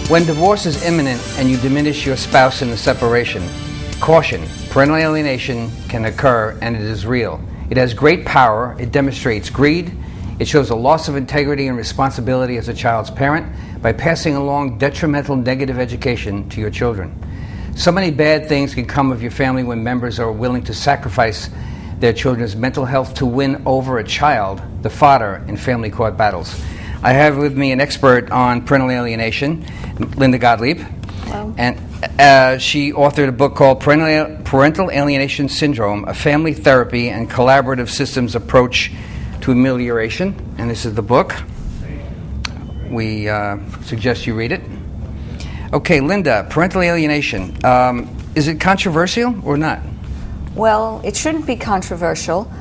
When divorce is imminent and you diminish your spouse in the separation, caution, parental alienation can occur and it is real. It has great power, it demonstrates greed, it shows a loss of integrity and responsibility as a child's parent by passing along detrimental negative education to your children. So many bad things can come of your family when members are willing to sacrifice their children's mental health to win over a child, the fodder in family court battles. I have with me an expert on parental alienation, Linda Gottlieb. Hello. And she authored a book called Parental Alienation Syndrome, a family therapy and collaborative systems approach to amelioration. And this is the book. We suggest you read it. Okay, Linda, parental alienation. Is it controversial or not? Well, it shouldn't be controversial.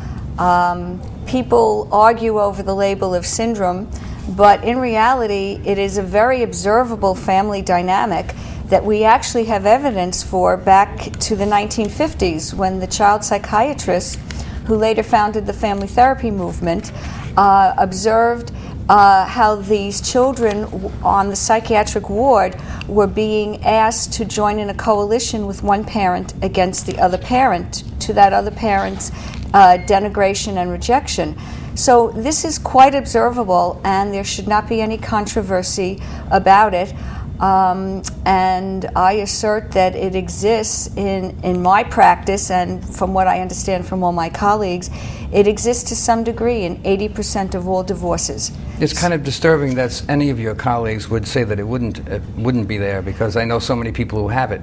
People argue over the label of syndrome, but in reality, it is a very observable family dynamic that we actually have evidence for back to the 1950s when the child psychiatrist, who later founded the family therapy movement, observed how these children on the psychiatric ward were being asked to join in a coalition with one parent against the other parent, to that other parent's denigration and rejection. So this is quite observable, and there should not be any controversy about it. And I assert that it exists in my practice, and from what I understand from all my colleagues, it exists to some degree in 80% of all divorces. It's kind of disturbing that any of your colleagues would say that it wouldn't be there, because I know so many people who have it,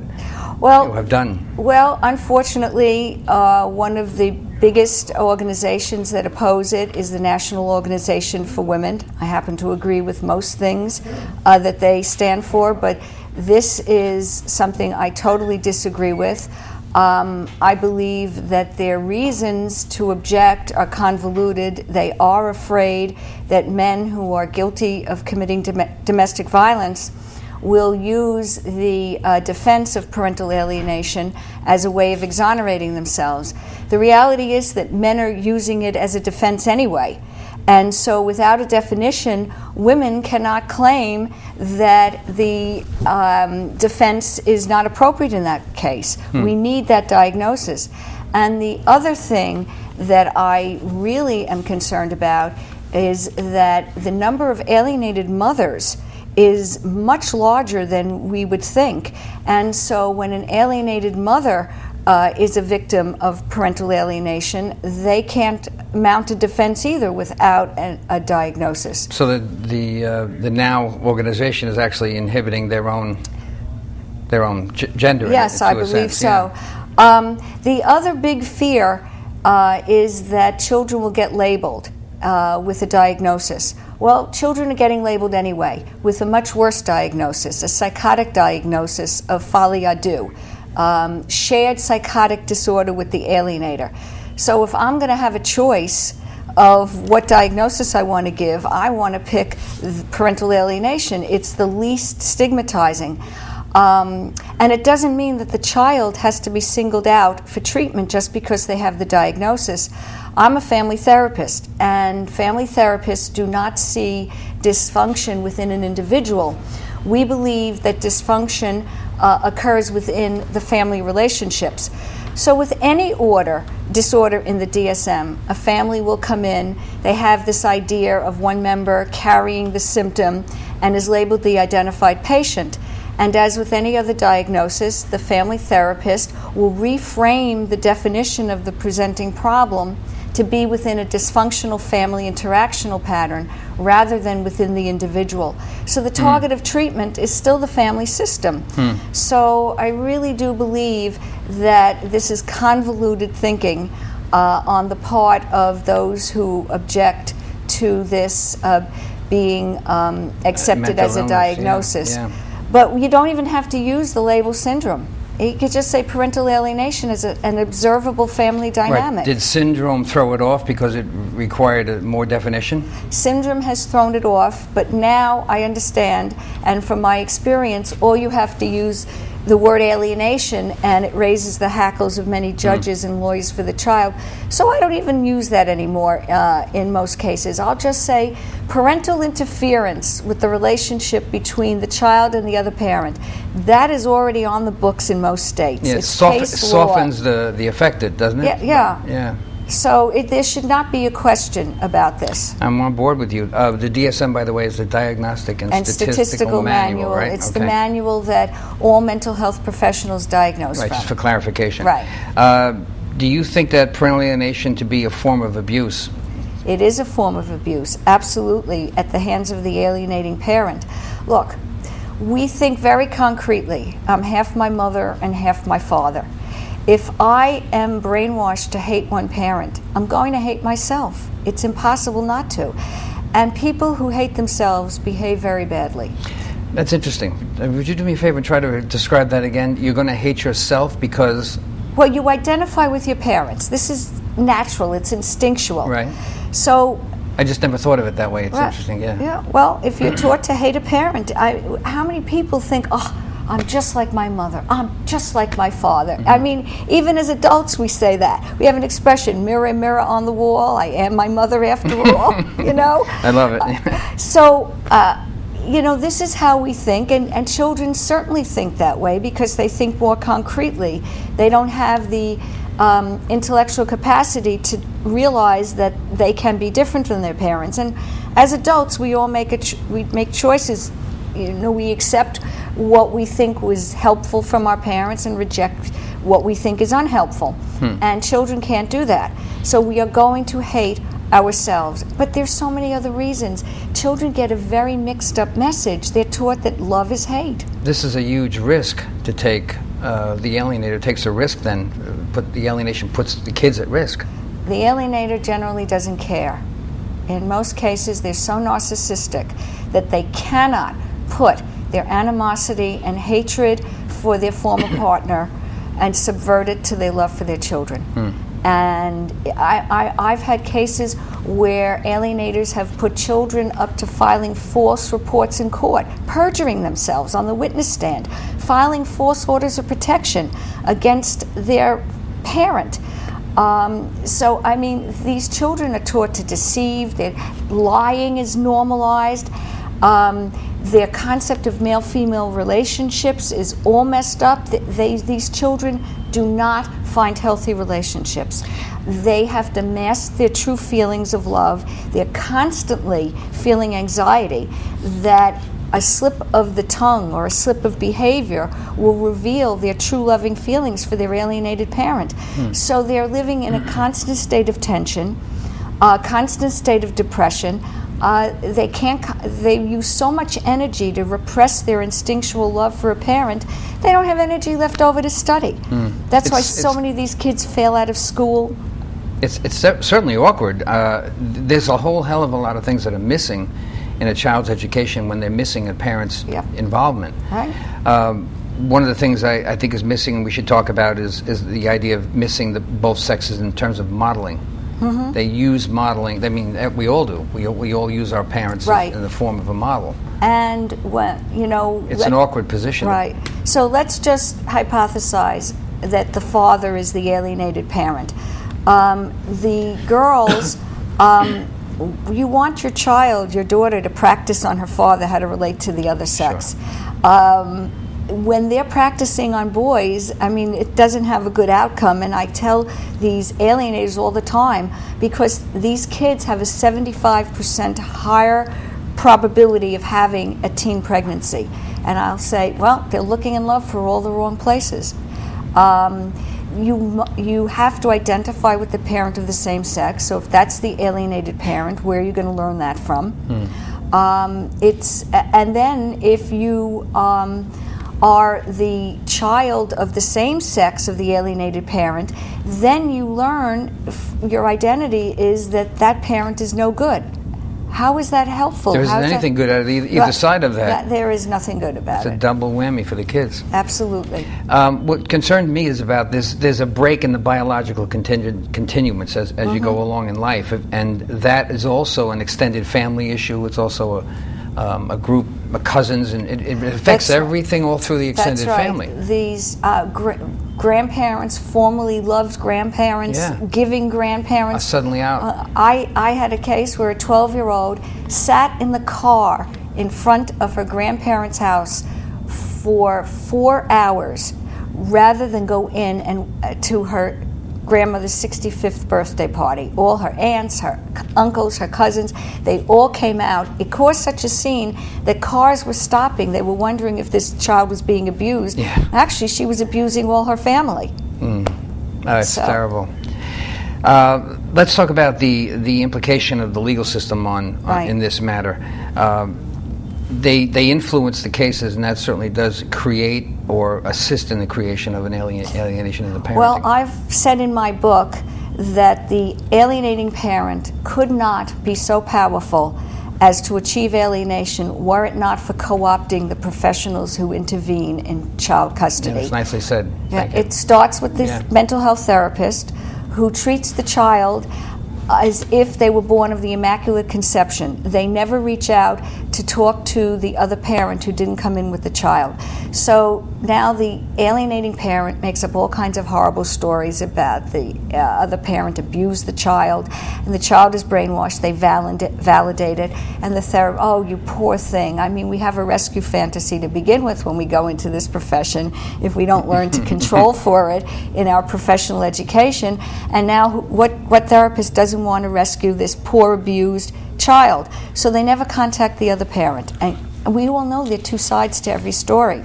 well, who have done. Well, unfortunately, one of the biggest organizations that oppose it is the National Organization for Women. I happen to agree with most things that they stand for, but this is something I totally disagree with. I believe that their reasons to object are convoluted. They are afraid that men who are guilty of committing domestic violence will use the defense of parental alienation as a way of exonerating themselves. The reality is that men are using it as a defense anyway. And so without a definition, women cannot claim that the defense is not appropriate in that case. We need that diagnosis. And the other thing that I really am concerned about is that the number of alienated mothers is much larger than we would think. And so when an alienated mother is a victim of parental alienation, they can't mount a defense either without a diagnosis. So the NOW organization is actually inhibiting their own gender. Yes, I believe so. Yeah. The other big fear is that children will get labeled with a diagnosis. Well, children are getting labeled anyway with a much worse diagnosis, a psychotic diagnosis of folie à deux. Shared psychotic disorder with the alienator. So if I'm going to have a choice of what diagnosis I want to give, I want to pick parental alienation. It's the least stigmatizing. And it doesn't mean that the child has to be singled out for treatment just because they have the diagnosis. I'm a family therapist, and family therapists do not see dysfunction within an individual. We believe that dysfunction occurs within the family relationships. So with any disorder in the DSM, a family will come in, they have this idea of one member carrying the symptom and is labeled the identified patient. And as with any other diagnosis, the family therapist will reframe the definition of the presenting problem to be within a dysfunctional family interactional pattern rather than within the individual. So the target of treatment is still the family system. So I really do believe that this is convoluted thinking on the part of those who object to this being accepted as a diagnosis. Yeah. But you don't even have to use the label syndrome. You could just say parental alienation is an observable family dynamic. Right. Did syndrome throw it off because it required more definition? Syndrome has thrown it off, but now I understand, and from my experience, all you have to use the word alienation, and it raises the hackles of many judges and lawyers for the child. So I don't even use that anymore in most cases. I'll just say parental interference with the relationship between the child and the other parent. That is already on the books in most states. Yeah, it's it softens the affected, doesn't it? Yeah. So there should not be a question about this. I'm on board with you. The DSM, by the way, is the Diagnostic and Statistical Manual, right? It's the manual that all mental health professionals diagnose from. Right, just for clarification. Right. Do you think that parental alienation to be a form of abuse? It is a form of abuse, absolutely, at the hands of the alienating parent. Look, we think very concretely. I'm half my mother and half my father. If I am brainwashed to hate one parent, I'm going to hate myself. It's impossible not to. And people who hate themselves behave very badly. That's interesting. Would you do me a favor and try to describe that again? You're going to hate yourself because... Well, you identify with your parents. This is natural. It's instinctual. Right. So... I just never thought of it that way. It's right. interesting, yeah. Yeah. Well, if you're taught to hate a parent, how many people think, oh, I'm just like my mother. I'm just like my father. I mean, even as adults, we say that. We have an expression, mirror, mirror on the wall, I am my mother after all, you know? I love it. So, you know, this is how we think, and children certainly think that way because they think more concretely. They don't have the intellectual capacity to realize that they can be different from their parents. And as adults, we all make choices. You know, we accept what we think was helpful from our parents and reject what we think is unhelpful. And children can't do that. So we are going to hate ourselves. But there's so many other reasons. Children get a very mixed up message. They're taught that love is hate. This is a huge risk to take. The alienator takes a risk then, but the alienation puts the kids at risk. The alienator generally doesn't care. In most cases, they're so narcissistic that they cannot put their animosity and hatred for their former partner and subvert it to their love for their children. And I've had cases where alienators have put children up to filing false reports in court, perjuring themselves on the witness stand, filing false orders of protection against their parent. So, I mean, these children are taught to deceive. Lying is normalized. Their concept of male-female relationships is all messed up. These children do not find healthy relationships. They have to mask their true feelings of love. They're constantly feeling anxiety that a slip of the tongue or a slip of behavior will reveal their true loving feelings for their alienated parent. So they're living in a constant state of tension, a constant state of depression. They use so much energy to repress their instinctual love for a parent, they don't have energy left over to study. That's why so many of these kids fail out of school. It's certainly awkward. There's a whole hell of a lot of things that are missing in a child's education when they're missing a parent's involvement. Right. One of the things I think is missing, and we should talk about, is the idea of missing both sexes in terms of modeling. They use modeling. I mean, we all do. We all use our parents in the form of a model. And it's an awkward position. Right. So let's just hypothesize that the father is the alienated parent. The girls, you want your child, your daughter, to practice on her father how to relate to the other sex. Sure. When they're practicing on boys, I mean, it doesn't have a good outcome, and I tell these alienators all the time, because these kids have a 75% higher probability of having a teen pregnancy. And I'll say, well, they're looking in love for all the wrong places. You have to identify with the parent of the same sex, so if that's the alienated parent, where are you going to learn that from? And then if you are the child of the same sex of the alienated parent, then you learn your identity is that parent is no good. How is that helpful? There isn't anything good out of either side of that. There is nothing good about it. It's a double whammy for the kids. Absolutely. What concerned me is about this, there's a break in the biological continuum, it says, as you go along in life, and that is also an extended family issue. It's also a group of cousins, and it affects everything all through the extended family. These grandparents, formerly loved grandparents, giving grandparents, are suddenly out. I had a case where a 12-year-old sat in the car in front of her grandparents' house for 4 hours rather than go in and to her grandmother's 65th birthday party. All her aunts, her uncles, her cousins, they all came out. It caused such a scene that cars were stopping. They were wondering if this child was being abused. Yeah. Actually, she was abusing all her family. That's terrible. Let's talk about the implication of the legal system in this matter. They influence the cases, and that certainly does create or assist in the creation of an alienation in the parenting. Well, I've said in my book that the alienating parent could not be so powerful as to achieve alienation were it not for co-opting the professionals who intervene in child custody. It's nicely said. It starts with the mental health therapist who treats the child as if they were born of the Immaculate Conception. They never reach out to talk to the other parent who didn't come in with the child. So now the alienating parent makes up all kinds of horrible stories about the other parent abused the child, and the child is brainwashed. They validate it, and the therapist, oh, you poor thing. I mean, we have a rescue fantasy to begin with when we go into this profession if we don't learn to control for it in our professional education. And now what therapist doesn't want to rescue this poor abused child? So they never contact the other parent. And we all know there are two sides to every story.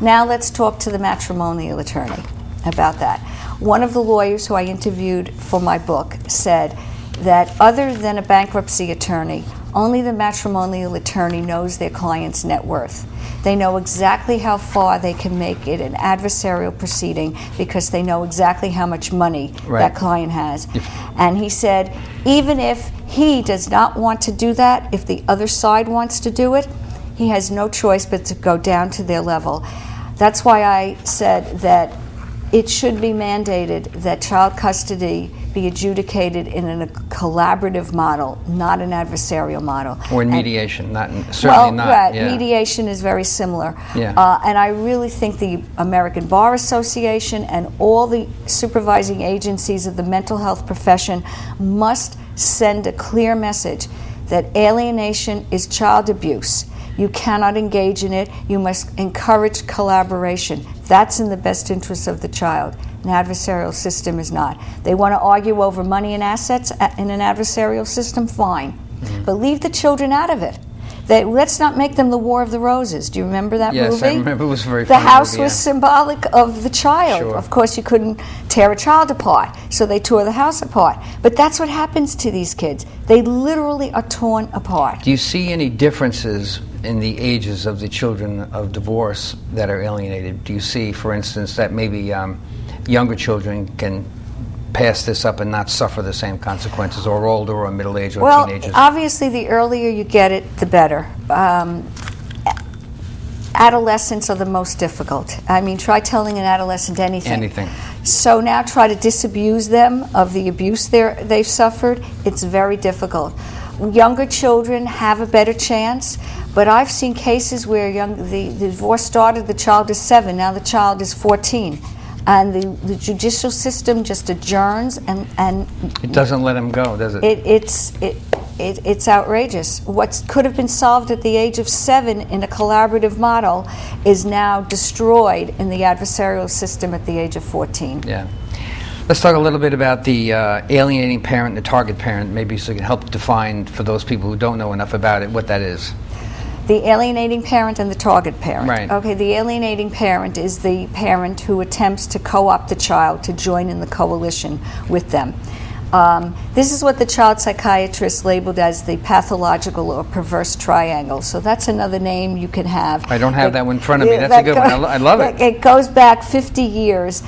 Now let's talk to the matrimonial attorney about that. One of the lawyers who I interviewed for my book said that other than a bankruptcy attorney, only the matrimonial attorney knows their client's net worth. They know exactly how far they can make it an adversarial proceeding because they know exactly how much money that client has. And he said, even if he does not want to do that, if the other side wants to do it, he has no choice but to go down to their level. That's why I said that it should be mandated that child custody be adjudicated in a collaborative model, not an adversarial model. Or in mediation, certainly not. Right, mediation is very similar. And I really think the American Bar Association and all the supervising agencies of the mental health profession must send a clear message that alienation is child abuse. You cannot engage in it. You must encourage collaboration. That's in the best interest of the child. An adversarial system is not. They want to argue over money and assets in an adversarial system, fine. But leave the children out of it. Let's not make them the War of the Roses. Do you remember that movie? Yes, I remember. It was very funny. The house movie, was symbolic of the child. Sure. Of course, you couldn't tear a child apart, so they tore the house apart. But that's what happens to these kids. They literally are torn apart. Do you see any differences in the ages of the children of divorce that are alienated? Do you see, for instance, that maybe younger children can pass this up and not suffer the same consequences, or older or middle-aged or teenagers? Well, obviously the earlier you get it, the better. Adolescents are the most difficult. I mean, try telling an adolescent anything. So now try to disabuse them of the abuse they've suffered. It's very difficult. Younger children have a better chance, but I've seen cases where the divorce started, the child is 7, now the child is 14. And the judicial system just adjourns and it doesn't let them go, does it? It's outrageous. What could have been solved at the age of 7 in a collaborative model is now destroyed in the adversarial system at the age of 14. Yeah. Let's talk a little bit about the alienating parent and the target parent, maybe so you can help define for those people who don't know enough about it what that is. The alienating parent and the target parent. Right. Okay, the alienating parent is the parent who attempts to co-opt the child to join in the coalition with them. This is what the child psychiatrist labeled as the pathological or perverse triangle. So that's another name you can have. I don't have that one in front of me. That's a good one. I love it. It goes back 50 years.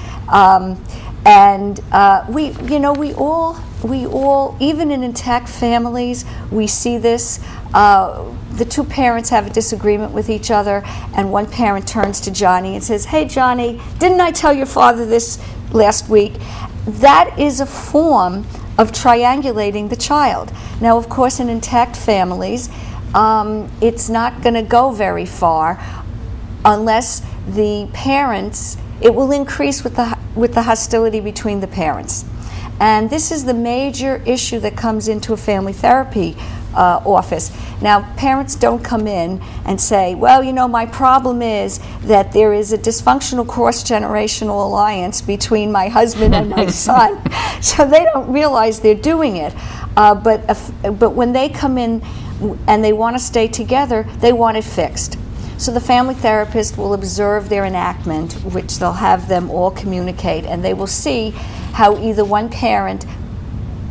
We all, even in intact families, we see this. The two parents have a disagreement with each other, and one parent turns to Johnny and says, "Hey, Johnny, didn't I tell your father this last week?" That is a form of triangulating the child. Now, of course, in intact families, it's not going to go very far unless the parents, it will increase with the hostility between the parents. And this is the major issue that comes into a family therapy office. Now, parents don't come in and say, well, you know, my problem is that there is a dysfunctional cross-generational alliance between my husband and my son. So they don't realize they're doing it. But when they come in and they want to stay together, they want it fixed. So the family therapist will observe their enactment, which they'll have them all communicate, and they will see how either one parent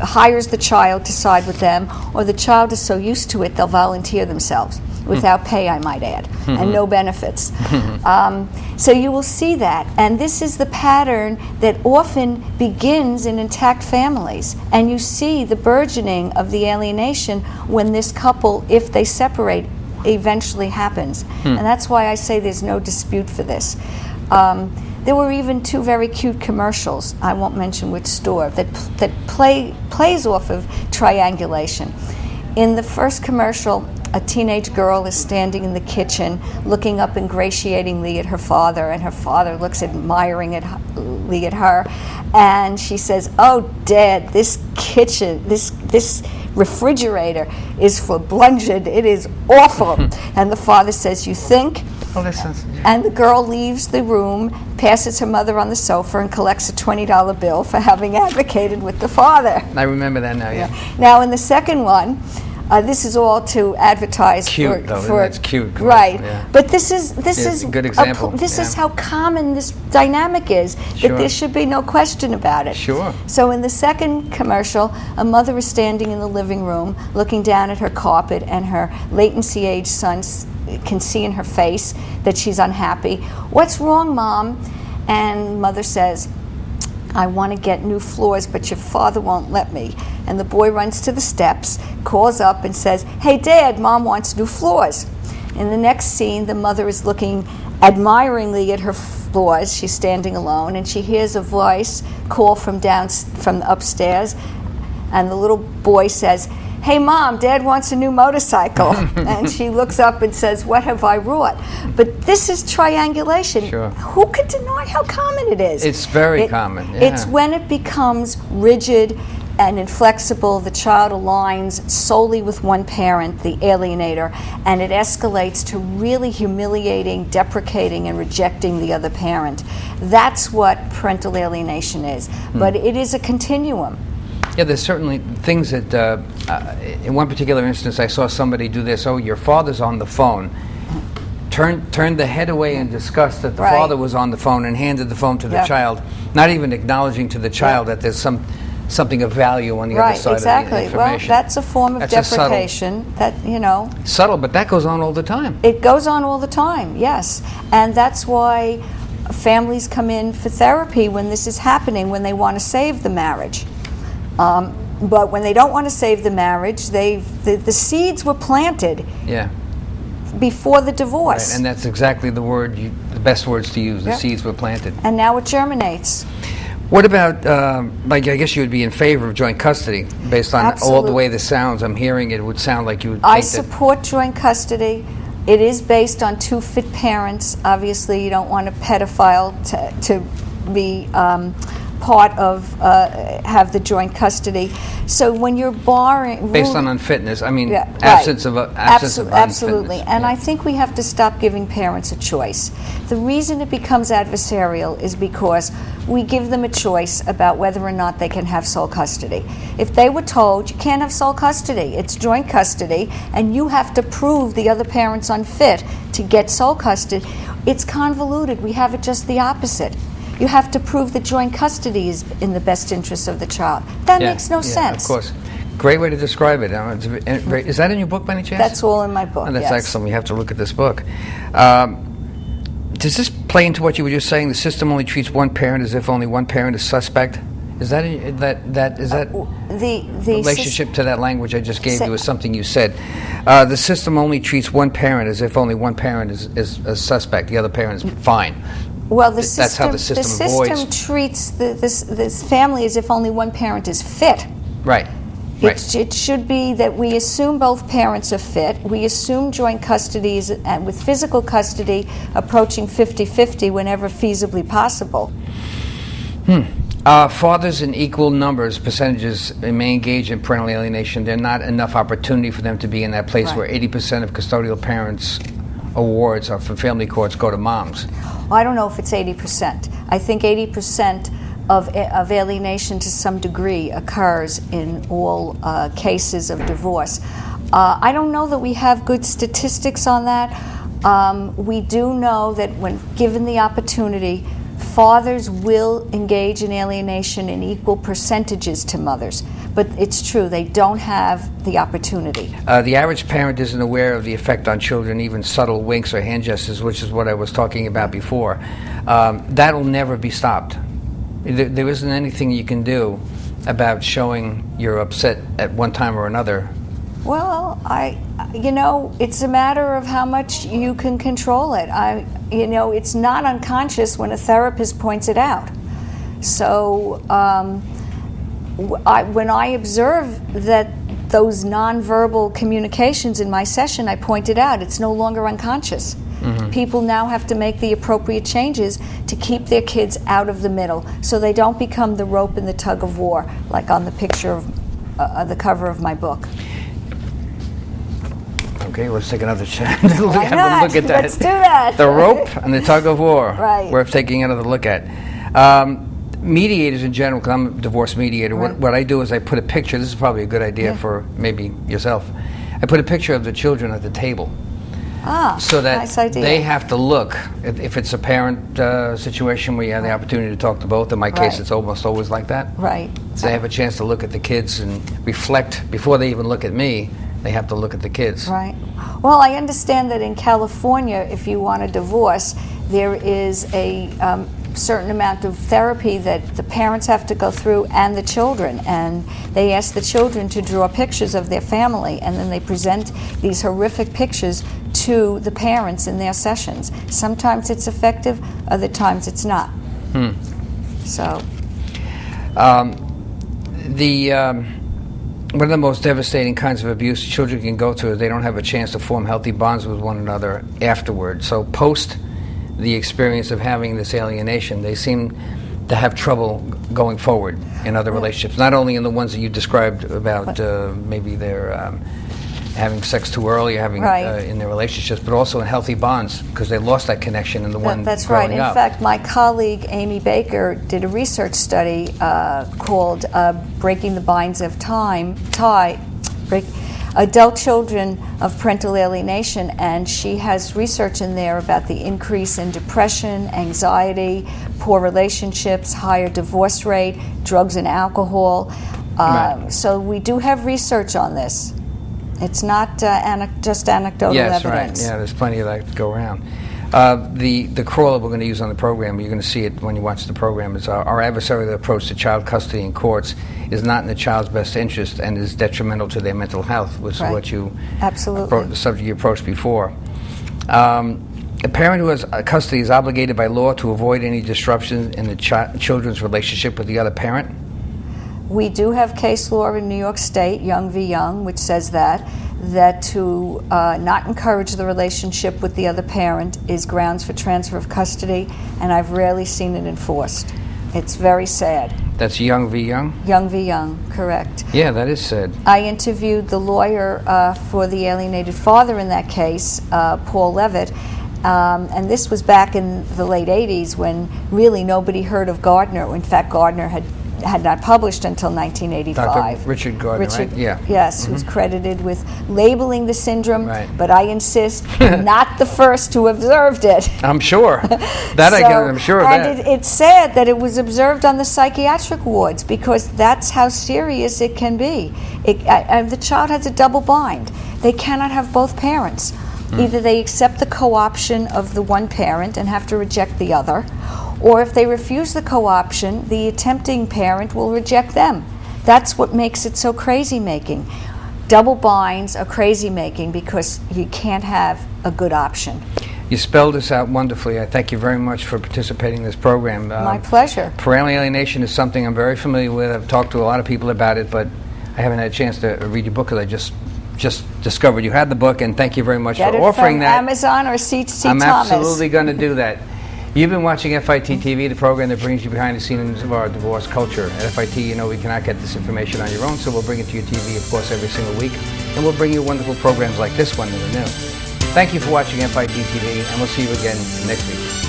hires the child to side with them, or the child is so used to it they'll volunteer themselves without pay, I might add, and no benefits. So you will see that, and this is the pattern that often begins in intact families, and you see the burgeoning of the alienation when this couple, if they separate, eventually happens. And that's why I say there's no dispute for this. There were even two very cute commercials, I won't mention which store, that plays off of triangulation. In the first commercial, a teenage girl is standing in the kitchen looking up ingratiatingly at her father, and her father looks admiringly at her, and she says, "Oh, Dad, this kitchen, this refrigerator is for bludgeoned. It is awful." And the father says, "You think?" Oh, that sounds... And the girl leaves the room, passes her mother on the sofa, and collects a $20 bill for having advocated with the father. I remember that now, yeah. Now, in the second one, this is all to advertise cute, for that's cute. Right. Yeah. But this is a good example. This is how common this dynamic is, that there should be no question about it. Sure. So in the second commercial, a mother is standing in the living room looking down at her carpet, and her latency-age son can see in her face that she's unhappy. "What's wrong, Mom?" And mother says, "I want to get new floors, but your father won't let me." And the boy runs to the steps, calls up and says, "Hey, Dad, Mom wants new floors." In the next scene, the mother is looking admiringly at her floors. She's standing alone, and she hears a voice call from upstairs, and the little boy says, "Hey, Mom, Dad wants a new motorcycle." And she looks up and says, "What have I wrought?" But this is triangulation. Sure. Who could deny how common it is? It's very common. Yeah. It's when it becomes rigid and inflexible, the child aligns solely with one parent, the alienator, and it escalates to really humiliating, deprecating, and rejecting the other parent. That's what parental alienation is. But it is a continuum. Yeah, there's certainly things that, in one particular instance, I saw somebody do this. "Oh, your father's on the phone." Turned the head away in disgust that the father was on the phone, and handed the phone to the child, not even acknowledging to the child that there's something of value on the other side of the information. Well, that's a form of deprecation. Subtle, but that goes on all the time. It goes on all the time, yes. And that's why families come in for therapy when this is happening, when they want to save the marriage. But when they don't want to save the marriage, the seeds were planted before the divorce. Right, and that's exactly the best words to use. The seeds were planted. And now it germinates. What about, I guess you would be in favor of joint custody, based on all the way this sounds. I'm hearing it would sound like you would think I support joint custody. It is based on two fit parents. Obviously, you don't want a pedophile to be part of have the joint custody. So when you're barring based on unfitness, I mean absence of unfitness. Absolutely, and I think we have to stop giving parents a choice. The reason it becomes adversarial is because we give them a choice about whether or not they can have sole custody. If they were told you can't have sole custody, it's joint custody, and you have to prove the other parent's unfit to get sole custody, it's convoluted. We have it just the opposite. You have to prove that joint custody is in the best interest of the child. That makes no sense. Of course. Great way to describe it. Is that in your book by any chance? That's all in my book, that's excellent. We have to look at this book. Does this play into what you were just saying? The system only treats one parent as if only one parent is suspect? Is that the relationship to that language I just gave you is something you said? The system only treats one parent as if only one parent is a suspect. The other parent is fine. Well, that's how the system avoids. treats this family as if only one parent is fit. Right. Right. It should be that we assume both parents are fit. We assume joint custody is, and with physical custody approaching 50-50 whenever feasibly possible. Fathers in equal numbers, percentages, may engage in parental alienation. There's not enough opportunity for them to be in that place where 80% of custodial parents' awards are from family courts go to moms. Well, I don't know if it's 80%. I think 80% of alienation to some degree occurs in all cases of divorce. I don't know that we have good statistics on that. We do know that when given the opportunity, fathers will engage in alienation in equal percentages to mothers. But it's true, they don't have the opportunity. The average parent isn't aware of the effect on children, even subtle winks or hand gestures, which is what I was talking about before. That'll never be stopped. There isn't anything you can do about showing you're upset at one time or another. Well, it's a matter of how much you can control it. It's not unconscious when a therapist points it out. So when I observe that those nonverbal communications in my session, I point it out. It's no longer unconscious. Mm-hmm. People now have to make the appropriate changes to keep their kids out of the middle so they don't become the rope in the tug of war, like on the picture of the cover of my book. Okay, let's take another have a look at that. Let's do that. The rope and the tug of war. Right. Worth taking another look at. Mediators in general, because I'm a divorce mediator, right. what I do is I put a picture. This is probably a good idea for maybe yourself. I put a picture of the children at the table. So that nice idea. They have to look. If it's a parent situation where you have the opportunity to talk to both, in my case it's almost always like that. Right. So they have a chance to look at the kids and reflect before they even look at me. They have to look at the kids. Right. Well, I understand that in California, if you want a divorce, there is a certain amount of therapy that the parents have to go through and the children. And they ask the children to draw pictures of their family, and then they present these horrific pictures to the parents in their sessions. Sometimes it's effective, other times it's not. So. One of the most devastating kinds of abuse children can go through is they don't have a chance to form healthy bonds with one another afterward. So post the experience of having this alienation, they seem to have trouble going forward in other relationships, not only in the ones that you described about maybe they're having sex too early, having in their relationships, but also in healthy bonds because they lost that connection in the one That's growing right. In up. fact, my colleague Amy Baker did a research study called "Breaking the Binds of Adult Children of Parental Alienation," and she has research in there about the increase in depression, anxiety, poor relationships, higher divorce rate, drugs and alcohol. So we do have research on this. It's not just anecdotal evidence. Right. Yeah, there's plenty of that to go around. The crawler we're going to use on the program, you're going to see it when you watch the program, is our adversarial approach to child custody in courts is not in the child's best interest and is detrimental to their mental health, which is what you the subject you approached before. A parent who has custody is obligated by law to avoid any disruption in the children's relationship with the other parent. We do have case law in New York State, Young v. Young, which says that to not encourage the relationship with the other parent is grounds for transfer of custody, and I've rarely seen it enforced. It's very sad. That's Young v. Young? Young v. Young, correct. Yeah, that is sad. I interviewed the lawyer for the alienated father in that case, Paul Levitt, and this was back in the late 80s when really nobody heard of Gardner. In fact, Gardner had not published until 1985. Dr. Richard Gardner, right? Yeah. Yes, who's credited with labeling the syndrome, but I insist, not the first who observed it. I'm sure. I'm sure of that. And it's sad that it was observed on the psychiatric wards because that's how serious it can be. The child has a double bind. They cannot have both parents. Either they accept the co-option of the one parent and have to reject the other, or if they refuse the co-option, the attempting parent will reject them. That's what makes it so crazy-making. Double binds are crazy-making because you can't have a good option. You spelled this out wonderfully. I thank you very much for participating in this program. My pleasure. Parental alienation is something I'm very familiar with. I've talked to a lot of people about it, but I haven't had a chance to read your book because I just discovered you had the book, and thank you very much Get for it offering from that. Amazon or C.T. I'm Thomas. absolutely going to do that. You've been watching FIT TV, the program that brings you behind the scenes of our divorce culture. At FIT, you know we cannot get this information on your own, so we'll bring it to your TV, of course, every single week, and we'll bring you wonderful programs like this one that are new. Thank you for watching FIT TV, and we'll see you again next week.